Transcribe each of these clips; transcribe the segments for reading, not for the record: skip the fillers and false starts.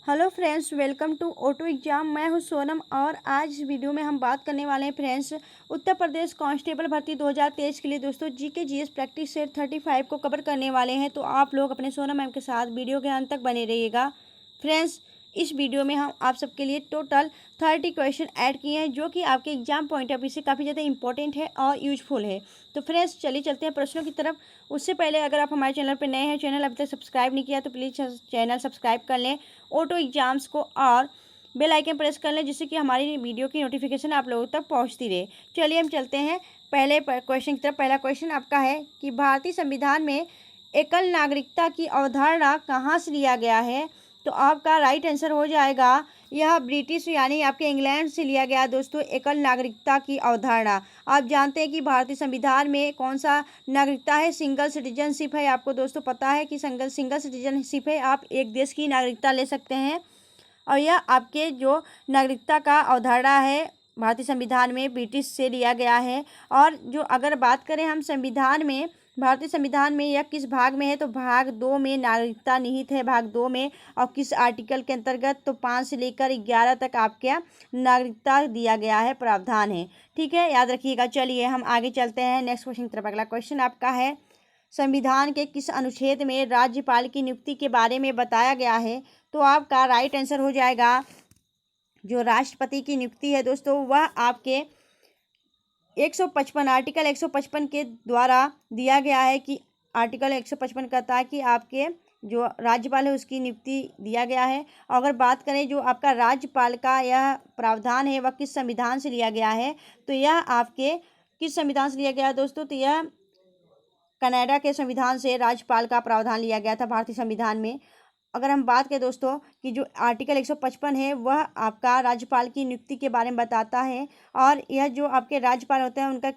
Hello friends, welcome to auto exam. मैं हूं सोनम और आज इस वीडियो में हम बात करने वाले हैं फ्रेंड्स उत्तर प्रदेश कांस्टेबल भर्ती 2023 के लिए दोस्तों जीके जीएस प्रैक्टिस सेट 35 को कवर करने वाले हैं। तो आप लोग अपने सोनम मैम के साथ वीडियो के अंत तक बने रहिएगा। फ्रेंड्स, इस वीडियो में हम आप सबके लिए टोटल 30 क्वेश्चन ऐड किए हैं जो कि आपके एग्जाम पॉइंट ऑफ व्यू से काफ़ी ज़्यादा इंपॉर्टेंट है और यूजफुल है। तो फ्रेंड्स चलिए चलते हैं प्रश्नों की तरफ। उससे पहले अगर आप हमारे चैनल पर नए हैं, चैनल अभी तक सब्सक्राइब नहीं किया तो प्लीज़ चैनल सब्सक्राइब कर लें ऑटो एग्जाम्स को और बेल आइकन प्रेस कर लें जिससे कि हमारी वीडियो की नोटिफिकेशन आप लोगों तक पहुंचती रहे। चलिए हम चलते हैं पहले क्वेश्चन की तरफ। पहला क्वेश्चन आपका है कि भारतीय संविधान में एकल नागरिकता की अवधारणा कहाँ से लिया गया है। तो आपका राइट आंसर हो जाएगा यह ब्रिटिश यानी आपके इंग्लैंड से लिया गया दोस्तों एकल नागरिकता की अवधारणा। आप जानते हैं कि भारतीय संविधान में कौन सा नागरिकता है, सिंगल सिटीजनशिप है। आपको दोस्तों पता है कि सिंगल सिटीजनशिप है, आप एक देश की नागरिकता ले सकते हैं और यह आपके जो नागरिकता का अवधारणा है भारतीय संविधान में ब्रिटिश से लिया गया है। और जो अगर बात करें हम संविधान में, भारतीय संविधान में यह किस भाग में है तो भाग 2 में नागरिकता निहित है, भाग 2 में। और किस आर्टिकल के अंतर्गत तो 5 से लेकर 11 तक आपके नागरिकता दिया गया है, प्रावधान है। ठीक है, याद रखिएगा। चलिए हम आगे चलते हैं नेक्स्ट क्वेश्चन की तरफ। अगला क्वेश्चन आपका है संविधान के किस अनुच्छेद में राज्यपाल की नियुक्ति के बारे में बताया गया है। तो आपका राइट आंसर हो जाएगा जो राष्ट्रपति की नियुक्ति है दोस्तों वह आपके 155 आर्टिकल 155 के द्वारा दिया गया है कि आर्टिकल 155 कहता है कि आपके जो राज्यपाल है उसकी नियुक्ति दिया गया है। अगर बात करें जो आपका राज्यपाल का यह प्रावधान है वह किस संविधान से लिया गया है तो यह आपके किस संविधान से लिया गया है दोस्तों, तो यह कनाडा के संविधान से राज्यपाल का प्रावधान लिया गया था भारतीय संविधान में। अगर हम बात करें दोस्तों कि जो आर्टिकल 155 है वह आपका राज्यपाल की नियुक्ति के बारे में बताता है और यह जो आपके राज्यपाल होते हैं उनका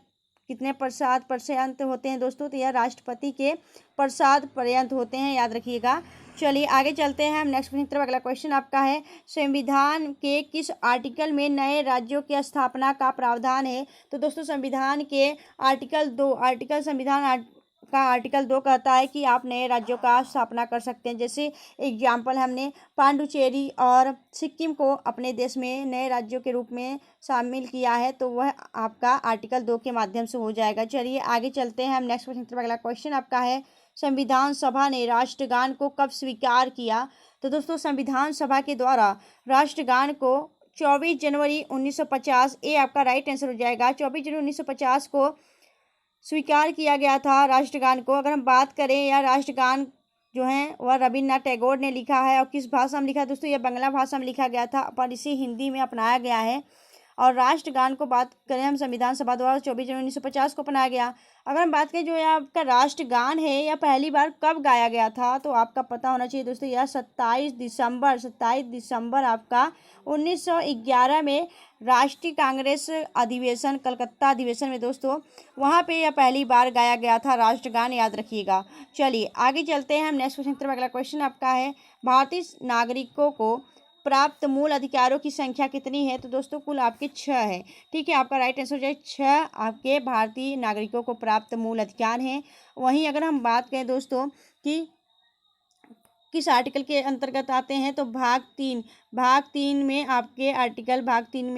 कितने पर्यांत होते हैं दोस्तों, तो यह राष्ट्रपति के पर्यांत होते हैं, याद रखिएगा। चलिए आगे चलते हैं हम नेक्स्ट क्वेश्चन की तरफ। अगला क्वेश्चन आपका है संविधान के किस आर्टिकल में नए राज्यों की स्थापना का प्रावधान है। तो दोस्तों संविधान के आर्टिकल 2 कहता है कि आप नए राज्यों का स्थापना कर सकते हैं। जैसे एग्जाम्पल हमने पांडुचेरी और सिक्किम को अपने देश में नए राज्यों के रूप में शामिल किया है तो वह आपका आर्टिकल 2 के माध्यम से हो जाएगा। चलिए आगे चलते हैं हम नेक्स्ट क्वेश्चन की तरफ। अगला क्वेश्चन आपका है संविधान सभा ने राष्ट्रगान को कब स्वीकार किया। तो दोस्तों संविधान सभा के द्वारा राष्ट्रगान को 24 जनवरी 1950, ये आपका राइट आंसर हो जाएगा। 24 जनवरी 1950 को स्वीकार किया गया था राष्ट्रगान को। अगर हम बात करें यह राष्ट्रगान जो है वह रविन्द्रनाथ टैगोर ने लिखा है और किस भाषा में लिखा है दोस्तों, यह बांग्ला भाषा में लिखा गया था पर इसे हिंदी में अपनाया गया है। और राष्ट्रगान को बात करें हम संविधान सभा द्वारा 24 जनवरी 1950 को अपनाया गया। अगर हम बात करें जो यह आपका राष्ट्रगान है यह पहली बार कब गाया गया था तो आपका पता होना चाहिए दोस्तों, यह 27 दिसंबर आपका 1911 में राष्ट्रीय कांग्रेस अधिवेशन, कलकत्ता अधिवेशन में दोस्तों वहाँ पे यह पहली बार गाया गया था राष्ट्रगान, याद रखिएगा। चलिए आगे चलते हैं हम नेक्स्ट क्वेश्चन की तरफ। अगला क्वेश्चन आपका है भारतीय नागरिकों को प्राप्त मूल अधिकारों की संख्या कितनी है। तो दोस्तों कुल आपके 6 है। ठीक है, आपका राइट आंसर हो जाए 6 आपके भारतीय नागरिकों को प्राप्त मूल अधिकार हैं। वहीं अगर हम बात करें दोस्तों कि किस आर्टिकल के अंतर्गत आते हैं तो भाग 3 में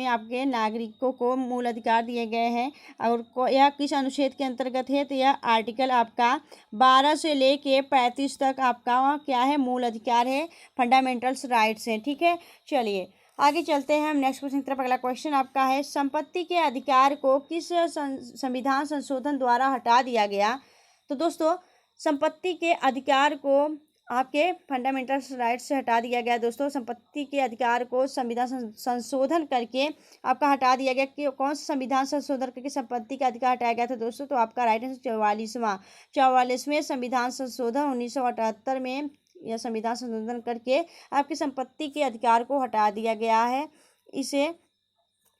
आपके नागरिकों को मूल अधिकार दिए गए हैं। और यह किस अनुच्छेद के अंतर्गत है तो यह आर्टिकल आपका 12 से लेके 35 तक आपका क्या है, मूल अधिकार है, फंडामेंटल्स राइट्स हैं। ठीक है, चलिए आगे चलते हैं हम नेक्स्ट क्वेश्चन की तरफ। अगला क्वेश्चन आपका है संपत्ति के अधिकार को किस संविधान संशोधन द्वारा हटा दिया गया। तो दोस्तों संपत्ति के अधिकार को आपके फंडामेंटल राइट्स से हटा दिया गया दोस्तों। संपत्ति के अधिकार को संविधान संशोधन करके आपका हटा दिया गया कि कौन सा संविधान संशोधन करके संपत्ति का अधिकार हटाया गया था दोस्तों, तो आपका राइट आंसर 44वें संविधान संशोधन 1978 में यह संविधान संशोधन करके आपकी संपत्ति के अधिकार को हटा दिया गया है, इसे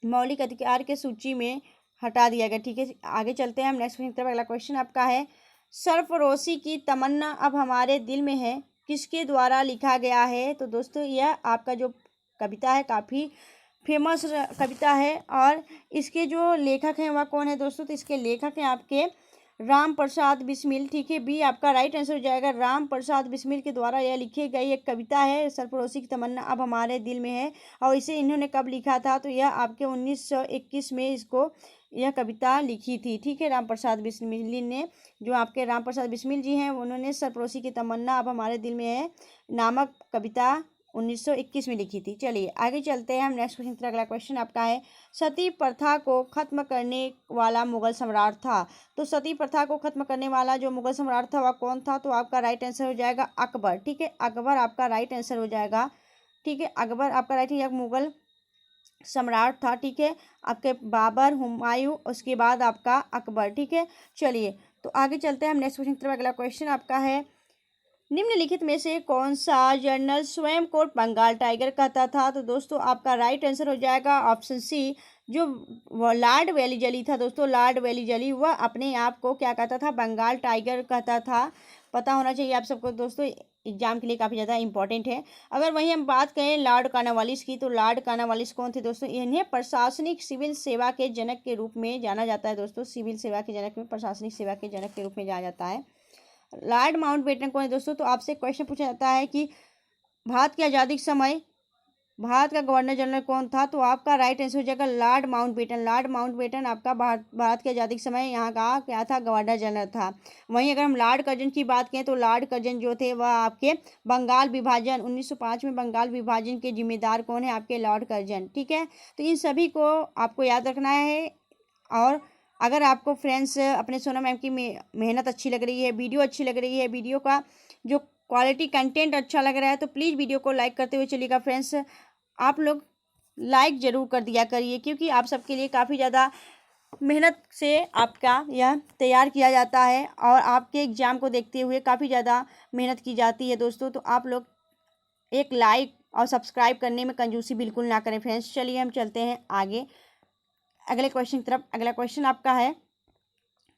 मौलिक अधिकार के सूची में हटा दिया गया। ठीक है, आगे चलते हैं हम नेक्स्ट क्वेश्चन की तरफ। अगला क्वेश्चन आपका है सरफरोशी की तमन्ना अब हमारे दिल में है किसके द्वारा लिखा गया है। तो दोस्तों यह आपका जो कविता है काफ़ी फेमस कविता है और इसके जो लेखक हैं वह कौन है दोस्तों, तो इसके लेखक हैं आपके राम प्रसाद बिस्मिल, ठीक है, बी आपका राइट आंसर हो जाएगा। राम प्रसाद बिस्मिल के द्वारा यह लिखी गई एक कविता है, सरफरोशी की तमन्ना अब हमारे दिल में है। और इसे इन्होंने कब लिखा था, तो यह आपके 1921 में इसको यह कविता लिखी थी, ठीक है, राम प्रसाद बिस्मिल ने। जो आपके राम प्रसाद बिस्मिल जी हैं उन्होंने सरफरोशी की तमन्ना अब हमारे दिल में है नामक कविता 1921 में लिखी थी। चलिए आगे चलते हैं हम नेक्स्ट क्वेश्चन की। अगला क्वेश्चन आपका है, सती प्रथा को खत्म करने वाला मुगल सम्राट था। तो सती प्रथा को खत्म करने वाला जो मुगल सम्राट था वह कौन था, तो आपका राइट आंसर हो जाएगा अकबर, ठीक है, अकबर आपका राइट आंसर हो जाएगा, ठीक है, अकबर आपका राइट, यह मुगल सम्राट था, ठीक है, आपके बाबर, हुमायूं, उसके बाद आपका अकबर, ठीक है। चलिए तो आगे चलते हैं हम नेक्स्ट क्वेश्चन की तरफ। अगला क्वेश्चन आपका है, निम्नलिखित में से कौन सा जनरल स्वयं को बंगाल टाइगर कहता था। तो दोस्तों आपका राइट आंसर हो जाएगा ऑप्शन सी, जो लॉर्ड वेलीजली था दोस्तों, लॉर्ड वेलीजली वह अपने आप को क्या कहता था, बंगाल टाइगर कहता था। पता होना चाहिए आप सबको दोस्तों, एग्जाम के लिए काफ़ी ज़्यादा इंपॉर्टेंट है। अगर वहीं हम बात करें लॉर्ड कॉर्नवालिस की, तो लॉर्ड कॉर्नवालिस कौन थे दोस्तों, इन्हें प्रशासनिक सिविल सेवा के जनक के रूप में जाना जाता है दोस्तों, सिविल सेवा के जनक में, प्रशासनिक सेवा के जनक के रूप में जाना जाता है। लॉर्ड माउंटबेटन कौन है दोस्तों, तो आपसे क्वेश्चन पूछा जाता है कि भारत की आज़ादी के समय भारत का गवर्नर जनरल कौन था, तो आपका राइट आंसर हो जाएगा लॉर्ड माउंटबेटन। लॉर्ड माउंटबेटन आपका भारत की आज़ादी के समय यहाँ का क्या था, गवर्नर जनरल था। वहीं अगर हम लॉर्ड कर्जन की बात करें, तो लॉर्ड कर्जन जो थे वह आपके बंगाल विभाजन 1905 में बंगाल विभाजन के जिम्मेदार कौन है, आपके लॉर्ड कर्जन, ठीक है। तो इन सभी को आपको याद रखना है। और अगर आपको फ्रेंड्स अपने सोनम मैम की मेहनत अच्छी लग रही है, वीडियो अच्छी लग रही है, वीडियो का जो क्वालिटी कंटेंट अच्छा लग रहा है, तो प्लीज़ वीडियो को लाइक करते हुए चलिएगा फ्रेंड्स। आप लोग लाइक ज़रूर कर दिया करिए, क्योंकि आप सबके लिए काफ़ी ज़्यादा मेहनत से आपका यह तैयार किया जाता है और आपके एग्ज़ाम को देखते हुए काफ़ी ज़्यादा मेहनत की जाती है दोस्तों। तो आप लोग एक लाइक और सब्सक्राइब करने में कंजूसी बिल्कुल ना करें फ्रेंड्स। चलिए हम चलते हैं आगे अगले क्वेश्चन की तरफ। अगला क्वेश्चन आपका है,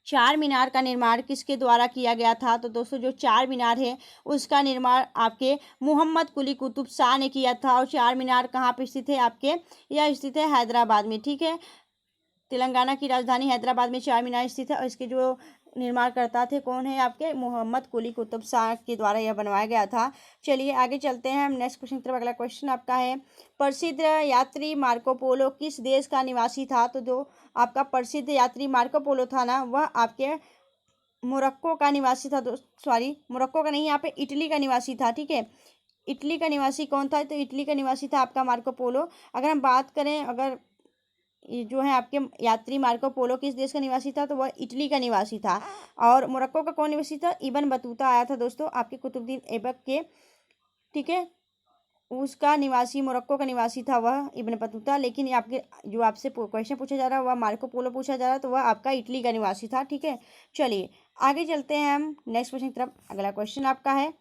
चार मीनार का निर्माण किसके द्वारा किया गया था। तो दोस्तों जो चार मीनार है उसका निर्माण आपके मोहम्मद कुली कुतुब शाह ने किया था। और चार मीनार कहाँ पे स्थित है, आपके यह स्थित है हैदराबाद में, ठीक है, तेलंगाना की राजधानी हैदराबाद में चार मीनार स्थित है। और इसके जो निर्माणकर्ता थे कौन है, आपके मोहम्मद कुली कुतुब शाह के द्वारा यह बनवाया गया था। चलिए आगे चलते हैं हम नेक्स्ट क्वेश्चन की तरफ। अगला क्वेश्चन आपका है, प्रसिद्ध यात्री मार्को पोलो किस देश का निवासी था। तो जो आपका प्रसिद्ध यात्री मार्को पोलो था ना, वह आपके मोरक्को का निवासी था। सॉरी, मोरक्को का नहीं, यहाँ पे इटली का निवासी था, ठीक है। इटली का निवासी कौन था, तो इटली का निवासी था आपका मार्को पोलो। अगर हम बात करें, अगर ये जो है आपके यात्री मार्को पोलो किस देश का निवासी था, तो वह इटली का निवासी था। और मोरक्को का कौन निवासी था, इब्न बतूता आया था दोस्तों, आपके कुतुबुद्दीन ऐबक के, ठीक है, उसका निवासी मोरक्को का निवासी था वह इब्न बतूता। लेकिन आपके जो आपसे क्वेश्चन पूछा जा रहा है वह मार्को पोलो पूछा जा रहा है, तो वह आपका इटली का निवासी था, ठीक है। चलिए आगे चलते हैं हम नेक्स्ट क्वेश्चन की तरफ। अगला क्वेश्चन आपका है,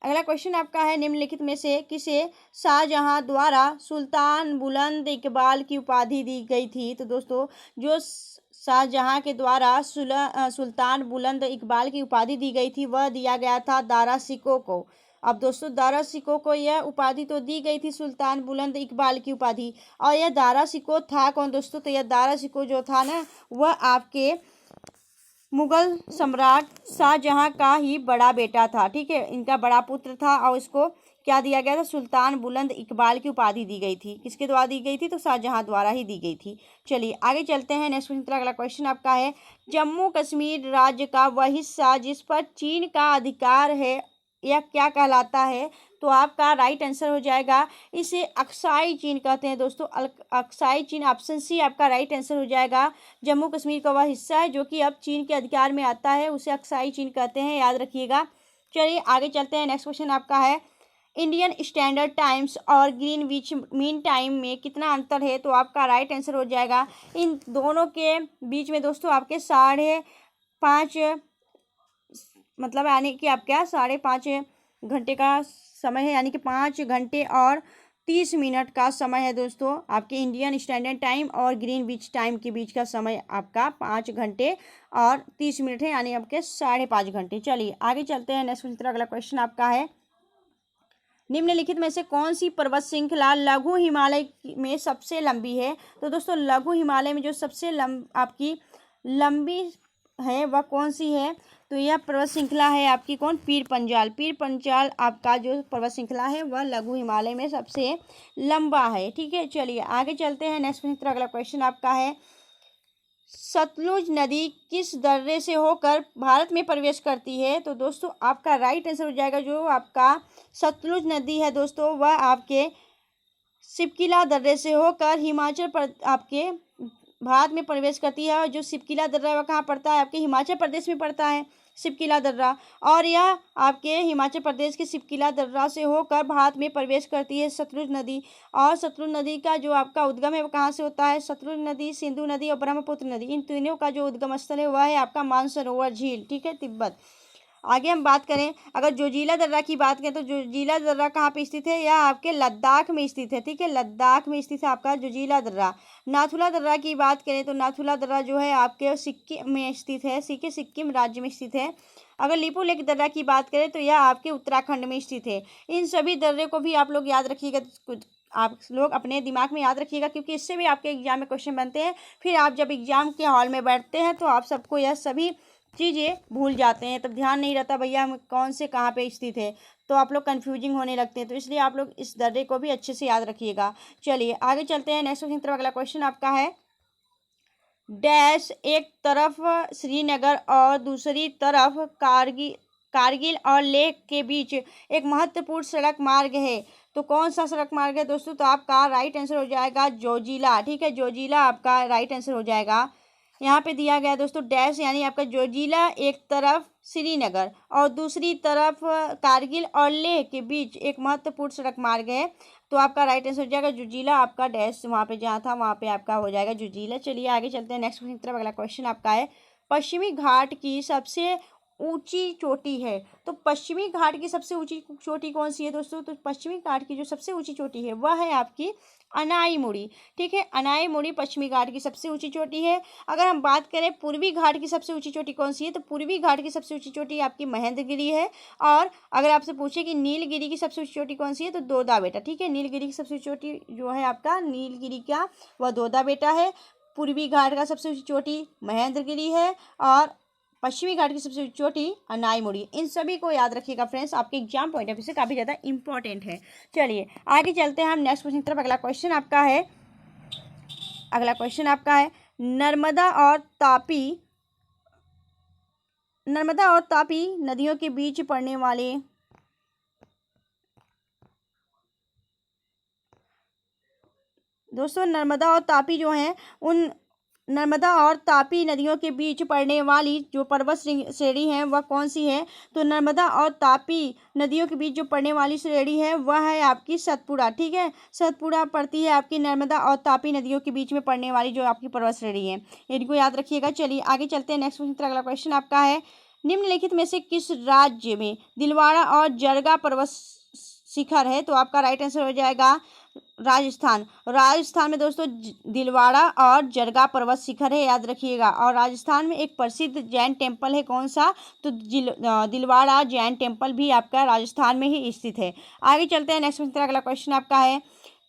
अगला क्वेश्चन आपका है, निम्नलिखित में से किसे शाहजहां द्वारा सुल्तान बुलंद इकबाल की उपाधि दी गई थी। तो दोस्तों जो शाहजहां के द्वारा सुल्तान बुलंद इकबाल की उपाधि दी गई थी वह दिया गया था दारा सिकों को। अब दोस्तों दारा सिकों को यह उपाधि तो दी गई थी सुल्तान बुलंद इकबाल की उपाधि, और यह दारा सिकों था कौन दोस्तों, तो यह दारा सिकों जो था ना वह आपके मुगल सम्राट शाहजहां का ही बड़ा बेटा था, ठीक है, इनका बड़ा पुत्र था। और इसको क्या दिया गया था, सुल्तान बुलंद इकबाल की उपाधि दी गई थी। किसके द्वारा दी गई थी, तो शाहजहां द्वारा ही दी गई थी। चलिए आगे चलते हैं नेक्स्ट क्वेश्चन। अगला क्वेश्चन आपका है, जम्मू कश्मीर राज्य का वह हिस्सा जिस पर चीन का अधिकार है यह क्या कहलाता है। तो आपका राइट आंसर हो जाएगा, इसे अक्साई चीन कहते हैं दोस्तों, अक्साई चीन, ऑप्शन सी आपका राइट आंसर हो जाएगा। जम्मू कश्मीर का वह हिस्सा है जो कि अब चीन के अधिकार में आता है, उसे अक्साई चीन कहते हैं, याद रखिएगा। चलिए आगे चलते हैं। नेक्स्ट क्वेश्चन आपका है, इंडियन स्टैंडर्ड टाइम्स और ग्रीनविच मीन टाइम में कितना अंतर है। तो आपका राइट आंसर हो जाएगा, इन दोनों के बीच में दोस्तों आपके 5.5 मतलब यानी कि आपका 5.5 घंटे का समय है, यानी कि 5 घंटे और 30 मिनट का समय है दोस्तों। आपके इंडियन स्टैंडर्ड टाइम और ग्रीनविच टाइम के बीच का समय आपका 5 घंटे और 30 मिनट है, यानी आपके 5.5 घंटे। चलिए आगे चलते हैं नेक्स्ट क्वेश्चन। अगला क्वेश्चन आपका है, निम्नलिखित में से कौन सी पर्वत श्रृंखला लघु हिमालय में सबसे लंबी है। तो दोस्तों लघु हिमालय में जो सबसे आपकी लंबी है वह कौन सी है? तो यह पर्वत श्रृंखला है आपकी कौन? पीर पंजाल। पीर पंजाल आपका जो पर्वत श्रृंखला है वह लघु हिमालय में सबसे लंबा है। ठीक है, चलिए आगे चलते हैं। नेक्स्ट प्रश्न, अगला क्वेश्चन आपका है, सतलुज नदी किस दर्रे से होकर भारत में प्रवेश करती है? तो दोस्तों आपका राइट आंसर हो जाएगा जो आपका सतलुज नदी है दोस्तों, वह आपके सिपकिला दर्रे से होकर आपके भारत में प्रवेश करती है। और जो सिपकिला दर्रा है वह कहाँ पड़ता है? आपके हिमाचल प्रदेश में पड़ता है सिपकिला दर्रा। और यह आपके हिमाचल प्रदेश के सिपकिला दर्रा से होकर भारत में प्रवेश करती है सतलुज नदी। और सतलुज नदी का जो आपका उद्गम है वो कहाँ से होता है? सतलुज नदी, सिंधु नदी और ब्रह्मपुत्र नदी, इन तीनों का जो उद्गम स्थल है वह है आपका मानसरोवर झील। ठीक है, तिब्बत। आगे हम बात करें, अगर जोजिला दर्रा की बात करें तो जोजिला दर्रा कहाँ पे स्थित है? यह आपके लद्दाख में स्थित है। ठीक है, लद्दाख में स्थित है आपका जोजिला दर्रा। नाथुला दर्रा की बात करें तो नाथुला दर्रा जो है आपके सिक्किम में स्थित है, सिक्किम राज्य में स्थित है। अगर लिपुलेख दर्रा की बात करें तो यह आपके उत्तराखंड में स्थित है। इन सभी दर्रे को भी आप लोग याद रखिएगा, आप लोग अपने दिमाग में याद रखिएगा, क्योंकि इससे भी आपके एग्जाम में क्वेश्चन बनते हैं। फिर आप जब एग्जाम के हॉल में बैठते हैं तो आप सबको यह सभी चीज़ें भूल जाते हैं, तब ध्यान नहीं रहता भैया हम कौन से कहाँ पे स्थित है, तो आप लोग कंफ्यूजिंग होने लगते हैं। तो इसलिए आप लोग इस दर्रे को भी अच्छे से याद रखिएगा। चलिए आगे चलते हैं। नेक्स्ट क्वेश्चन, अगला क्वेश्चन आपका है, डैश एक तरफ श्रीनगर और दूसरी तरफ कारगिल और लेह के बीच एक महत्वपूर्ण सड़क मार्ग है, तो कौन सा सड़क मार्ग है दोस्तों? तो आपका राइट आंसर हो जाएगा जोजिला। ठीक है, जोजिला आपका राइट आंसर हो जाएगा। यहाँ पे दिया गया दोस्तों डैश, यानी आपका जोजिला एक तरफ श्रीनगर और दूसरी तरफ कारगिल और लेह के बीच एक महत्वपूर्ण सड़क मार्ग है, तो आपका राइट आंसर हो जाएगा जोजिला। आपका डैश वहाँ पे जहाँ था वहाँ पे आपका हो जाएगा जोजिला। चलिए आगे चलते हैं। नेक्स्ट क्वेश्चन की तरफ। अगला क्वेश्चन आपका है, पश्चिमी घाट की सबसे ऊंची चोटी है, तो पश्चिमी घाट की सबसे ऊंची चोटी कौन सी है दोस्तों? तो पश्चिमी घाट की जो सबसे ऊंची चोटी है वह है आपकी अनाईमुड़ी। ठीक है, अनाईमुड़ी पश्चिमी घाट की सबसे ऊंची चोटी है। अगर हम बात करें पूर्वी घाट की सबसे ऊंची चोटी कौन सी है, तो पूर्वी घाट की सबसे ऊंची चोटी आपकी महेंद्रगिरी है। और अगर आपसे पूछे कि नीलगिरी की सबसे ऊंची चोटी कौन सी है, तो दोदा बेटा। ठीक है, नीलगिरी की सबसे ऊंची चोटी जो है आपका नीलगिरी का वह दोदा बेटा है। पूर्वी घाट का सबसे ऊंची चोटी महेंद्रगिरी है और पश्चिमी घाट की सबसे ऊंची चोटी अनाईमुड़ी। इन सभी को याद रखिएगा फ्रेंड्स, आपके एग्जाम पॉइंट ऑफ व्यू से काफ़ी ज़्यादा इंपॉर्टेंट है। चलिए आगे चलते हैं हम नेक्स्ट क्वेश्चन की तरफ। अगला क्वेश्चन आपका है नर्मदा और तापी नदियों के बीच पड़ने वाले दोस्तों नर्मदा और तापी जो हैं उन नर्मदा और तापी नदियों के बीच पड़ने वाली जो पर्वत श्रेणी है वह कौन सी है? तो नर्मदा और तापी नदियों के बीच जो पड़ने वाली श्रेणी है वह है आपकी सतपुड़ा। ठीक है, सतपुड़ा पड़ती है आपकी नर्मदा और तापी नदियों के बीच में पड़ने वाली जो आपकी पर्वत श्रेणी है, इनको याद रखिएगा। चलिए आगे चलते हैं। नेक्स्ट क्वेश्चन, अगला क्वेश्चन आपका है, निम्नलिखित में से किस राज्य में दिलवाड़ा और जरगा पर्वत शिखर है? तो आपका राइट आंसर हो जाएगा राजस्थान में दोस्तों दिलवाड़ा और जरगा पर्वत शिखर है, याद रखिएगा। और राजस्थान में एक प्रसिद्ध जैन टेम्पल है, कौन सा? तो दिलवाड़ा जैन टेम्पल भी आपका राजस्थान में ही स्थित है। आगे चलते हैं। नेक्स्ट क्वेश्चन, अगला क्वेश्चन आपका है,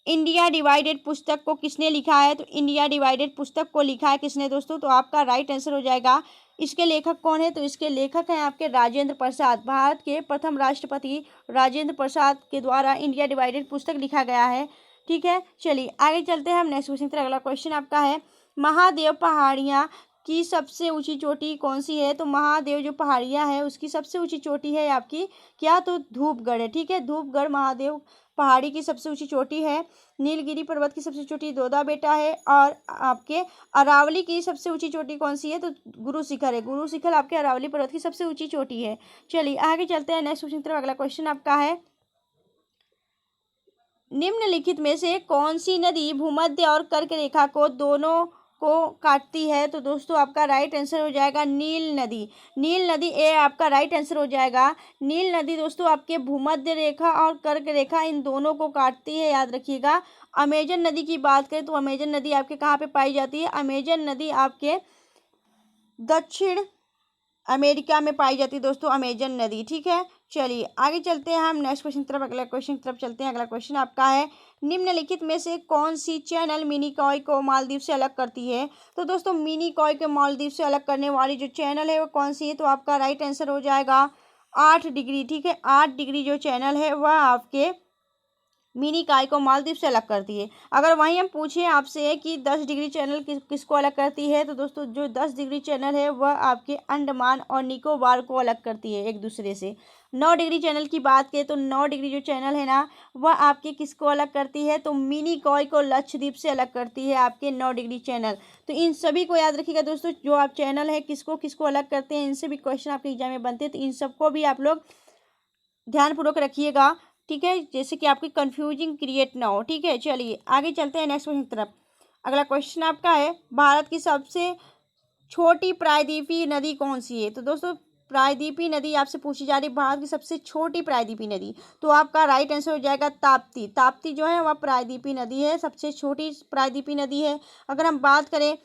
इंडिया डिवाइडेड पुस्तक को किसने लिखा है? तो इंडिया डिवाइडेड पुस्तक को लिखा है किसने दोस्तों? तो आपका राइट आंसर हो जाएगा, इसके लेखक कौन है? तो इसके लेखक हैं आपके राजेंद्र प्रसाद। भारत के प्रथम राष्ट्रपति राजेंद्र प्रसाद के द्वारा इंडिया डिवाइडेड पुस्तक लिखा गया है। ठीक है, चलिए आगे चलते हैं हम नेक्स्ट क्वेश्चन पर। अगला क्वेश्चन आपका है, महादेव पहाड़ियाँ की सबसे ऊंची चोटी कौन सी है? तो महादेव जो पहाड़ियाँ है उसकी सबसे ऊंची चोटी है आपकी क्या? तो धूपगढ़ है। ठीक है, धूपगढ़ महादेव पहाड़ी की सबसे ऊंची चोटी है। नीलगिरी पर्वत की सबसे चोटी दोदा बेटा है। और आपके अरावली की सबसे ऊंची चोटी कौन सी है? तो गुरु शिखर है। गुरु शिखर आपके अरावली पर्वत की सबसे ऊंची चोटी है। चलिए आगे चलते हैं नेक्स्ट क्वेश्चन तरफ। अगला क्वेश्चन आपका है, निम्नलिखित में से कौन सी नदी भूमध्य और कर्क रेखा को दोनों को काटती है? तो दोस्तों आपका राइट आंसर हो जाएगा नील नदी। नील नदी ए आपका राइट आंसर हो जाएगा। नील नदी दोस्तों आपके भूमध्य रेखा और कर्क रेखा इन दोनों को काटती है, याद रखिएगा। अमेजन नदी की बात करें तो अमेजन नदी आपके कहाँ पे पाई जाती है? अमेजन नदी आपके दक्षिण अमेरिका में पाई जाती है दोस्तों, अमेजन नदी। ठीक है, चलिए आगे चलते हैं हम नेक्स्ट क्वेश्चन की तरफ, अगला क्वेश्चन की तरफ चलते हैं। अगला क्वेश्चन आपका है, निम्नलिखित में से कौन सी चैनल मिनिकॉय को मालदीव से अलग करती है? तो दोस्तों मिनिकॉय के मालदीव से अलग करने वाली जो चैनल है वो कौन सी है? तो आपका राइट आंसर हो जाएगा 8 डिग्री। ठीक है, 8 डिग्री जो चैनल है वह आपके मिनिकॉय को मालदीव से अलग करती है। अगर वहीं हम पूछें आपसे कि 10 डिग्री चैनल किसको अलग करती है, तो दोस्तों जो 10 डिग्री चैनल है वह आपके अंडमान और निकोबार को अलग करती है एक दूसरे से। 9 डिग्री चैनल की बात करें तो 9 डिग्री जो चैनल है ना वह आपके किसको अलग करती है? तो मिनिकॉय को लक्षद्वीप से अलग करती है आपके 9 डिग्री चैनल। तो इन सभी को याद रखिएगा दोस्तों, जो आप चैनल है किसको किसको अलग करते हैं, इनसे भी क्वेश्चन आपके एग्जाम में बनते हैं, तो इन सबको भी आप लोग ध्यानपूर्वक रखिएगा। ठीक है, जैसे कि आपकी कंफ्यूजिंग क्रिएट ना हो। ठीक है, चलिए आगे चलते हैं नेक्स्ट क्वेश्चन की तरफ। अगला क्वेश्चन आपका है, भारत की सबसे छोटी प्रायद्वीपीय नदी कौन सी है? तो दोस्तों प्रायद्वीपीय नदी आपसे पूछी जा रही है, भारत की सबसे छोटी प्रायद्वीपीय नदी, तो आपका राइट आंसर हो जाएगा ताप्ती। ताप्ती जो है वह प्रायद्वीपीय नदी है, सबसे छोटी प्रायद्वीपीय नदी है। अगर हम बात करें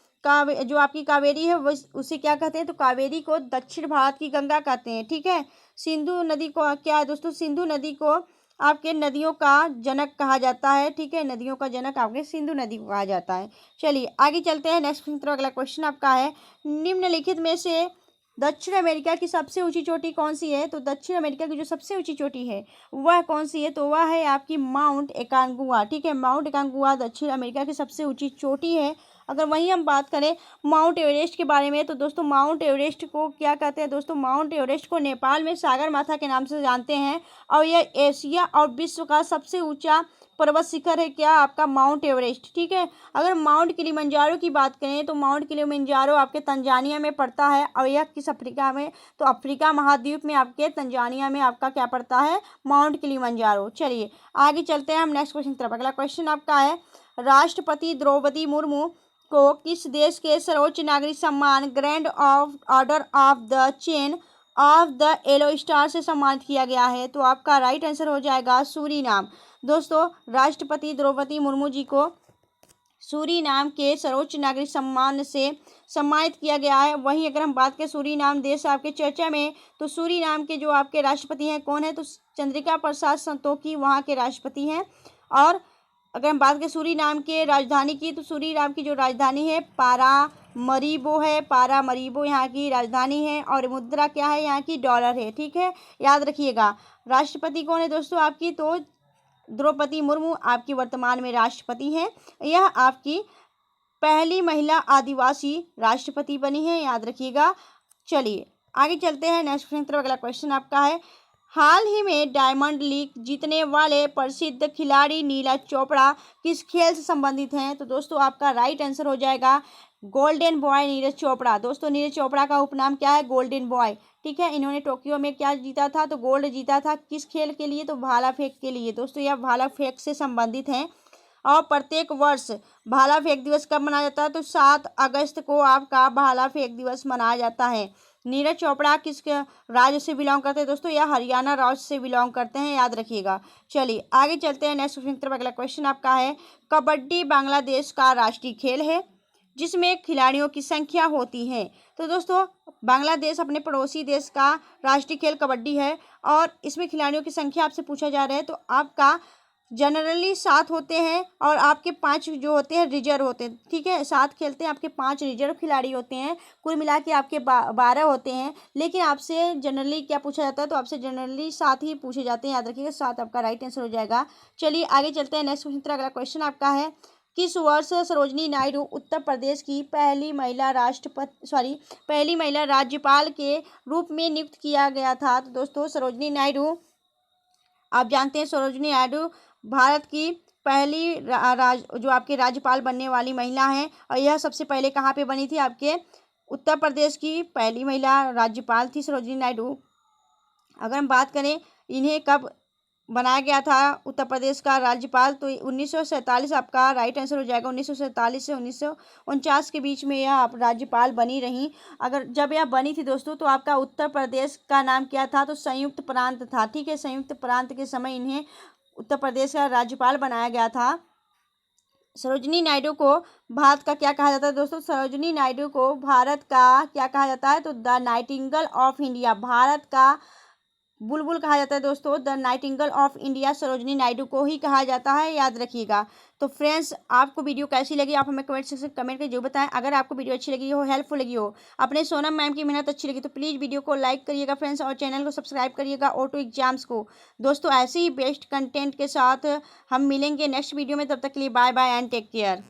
जो आपकी कावेरी है वो उसे क्या कहते हैं? तो कावेरी को दक्षिण भारत की गंगा कहते हैं। ठीक है, सिंधु नदी को क्या है दोस्तों? सिंधु नदी को आपके नदियों का जनक कहा जाता है। ठीक है, नदियों का जनक आपके सिंधु नदी को कहा जाता है। चलिए आगे चलते हैं नेक्स्ट क्वेश्चन। अगला क्वेश्चन आपका है, निम्नलिखित में से दक्षिण अमेरिका की सबसे ऊंची चोटी कौन सी है? तो दक्षिण अमेरिका की जो सबसे ऊंची चोटी है वह कौन सी है? तो वह है आपकी माउंट एकांगुआ। ठीक है, माउंट एकांगुआ दक्षिण अमेरिका की सबसे ऊंची चोटी है। अगर वहीं हम बात करें माउंट एवरेस्ट के बारे में, तो दोस्तों माउंट एवरेस्ट को क्या कहते हैं? दोस्तों माउंट एवरेस्ट को नेपाल में सागर माथा के नाम से जानते हैं, और यह एशिया और विश्व का सबसे ऊंचा पर्वत शिखर है क्या? आपका माउंट एवरेस्ट। ठीक है, अगर माउंट किलिमंजारो की बात करें तो माउंट किलिमंजारो आपके तंजानिया में पड़ता है, और यह किस अफ्रीका में? तो अफ्रीका महाद्वीप में आपके तंजानिया में आपका क्या पड़ता है? Mount Kilimanjaro. चलिए आगे चलते हैं हम नेक्स्ट क्वेश्चन की तरफ। अगला क्वेश्चन आपका है, राष्ट्रपति द्रौपदी मुर्मू को किस देश के सर्वोच्च नागरिक सम्मान grand order of the chain of the yellow star से सम्मानित किया गया है? तो आपका राइट आंसर हो जाएगा सूरीनाम। दोस्तों राष्ट्रपति द्रौपदी मुर्मू जी को सूरीनाम के सर्वोच्च नागरिक सम्मान से सम्मानित किया गया है। वहीं अगर हम बात करें सूरीनाम देश आपके चर्चा में, तो सूरीनाम के जो आपके राष्ट्रपति हैं कौन है? तो चंद्रिका प्रसाद संतोखी वहाँ के राष्ट्रपति हैं। और अगर हम बात करें सूरीनाम के राजधानी की, तो सूरीनाम की जो राजधानी है पारामरीबो है। पारामरीबो यहाँ की राजधानी है, और मुद्रा क्या है? यहाँ की डॉलर है। ठीक है, याद रखिएगा। राष्ट्रपति कौन है दोस्तों आपकी? तो द्रौपदी मुर्मू आपकी वर्तमान में राष्ट्रपति हैं। यह आपकी पहली महिला आदिवासी राष्ट्रपति बनी है, याद रखिएगा। चलिए आगे चलते हैं नेक्स्ट क्वेश्चन की तरफ। अगला क्वेश्चन आपका है, हाल ही में डायमंड लीग जीतने वाले प्रसिद्ध खिलाड़ी नीरज चोपड़ा किस खेल से संबंधित हैं? तो दोस्तों आपका राइट आंसर हो जाएगा गोल्डन बॉय नीरज चोपड़ा। दोस्तों नीरज चोपड़ा का उपनाम क्या है? Golden boy. ठीक है, इन्होंने टोक्यो में क्या जीता था? तो गोल्ड जीता था। किस खेल के लिए? तो भाला फेंक के लिए। दोस्तों यह भाला फेंक से संबंधित हैं, और प्रत्येक वर्ष भाला फेंक दिवस कब मनाया जाता है? तो 7 अगस्त को आपका भाला फेंक दिवस मनाया जाता है। नीरज चोपड़ा किस राज्य से बिलोंग करते हैं? दोस्तों यह हरियाणा राज्य से बिलोंग करते हैं, याद रखिएगा। चलिए आगे चलते हैं नेक्स्ट क्वेश्चन की तरफ। अगला क्वेश्चन आपका है, कबड्डी बांग्लादेश का राष्ट्रीय खेल है जिसमें खिलाड़ियों की संख्या होती है। तो दोस्तों बांग्लादेश अपने पड़ोसी देश का राष्ट्रीय खेल कबड्डी है, और इसमें खिलाड़ियों की संख्या आपसे पूछा जा रहा है। तो आपका जनरली 7 होते हैं, और आपके 5 जो होते हैं रिजर्व होते हैं। ठीक है, 7 खेलते हैं, आपके 5 रिजर्व खिलाड़ी होते हैं, कुल मिला के आपके 12 होते हैं। लेकिन आपसे जनरली क्या पूछा जाता है? तो आपसे जनरली 7 ही पूछे जाते हैं, याद रखिएगा। 7 आपका राइट आंसर हो जाएगा। चलिए आगे चलते हैं नेक्स्ट क्वेश्चन। अगला क्वेश्चन आपका है, किस वर्ष सरोजनी नायडू उत्तर प्रदेश की पहली महिला राज्यपाल के रूप में नियुक्त किया गया था? तो दोस्तों सरोजनी नायडू आप जानते हैं, सरोजनी नायडू भारत की पहली जो आपके राज्यपाल बनने वाली महिला हैं, और यह सबसे पहले कहाँ पे बनी थी? आपके उत्तर प्रदेश की पहली महिला राज्यपाल थी सरोजनी नायडू। अगर हम बात करें इन्हें कब बनाया गया था उत्तर प्रदेश का राज्यपाल, तो 1947 आपका राइट आंसर हो जाएगा। 1947 से 1949 के बीच में यह आप राज्यपाल बनी रही। अगर जब यह बनी थी दोस्तों, तो आपका उत्तर प्रदेश का नाम क्या था? तो संयुक्त प्रांत था। ठीक है, संयुक्त प्रांत के समय इन्हें उत्तर प्रदेश का राज्यपाल बनाया गया था। सरोजनी नायडू को भारत का क्या कहा जाता है दोस्तों? सरोजनी नायडू को भारत का क्या कहा जाता है? तो the Nightingale of India, Bharat का बुलबुल कहा जाता है दोस्तों, the Nightingale of India Sarojini Naidu को ही कहा जाता है, याद रखिएगा। तो फ्रेंड्स, आपको वीडियो कैसी लगी आप हमें कमेंट सेक्शन कमेंट करके जो बताएं। अगर आपको वीडियो अच्छी लगी हो, हेल्पफुल लगी हो, अपने सोनम मैम की मेहनत अच्छी लगी तो प्लीज़ वीडियो को लाइक करिएगा फ्रेंड्स, और चैनल को सब्सक्राइब करिएगा ऑटो एग्जाम्स को। दोस्तों, ऐसे ही बेस्ट कंटेंट के साथ हम मिलेंगे नेक्स्ट वीडियो में, तब तक के लिए bye bye and take care.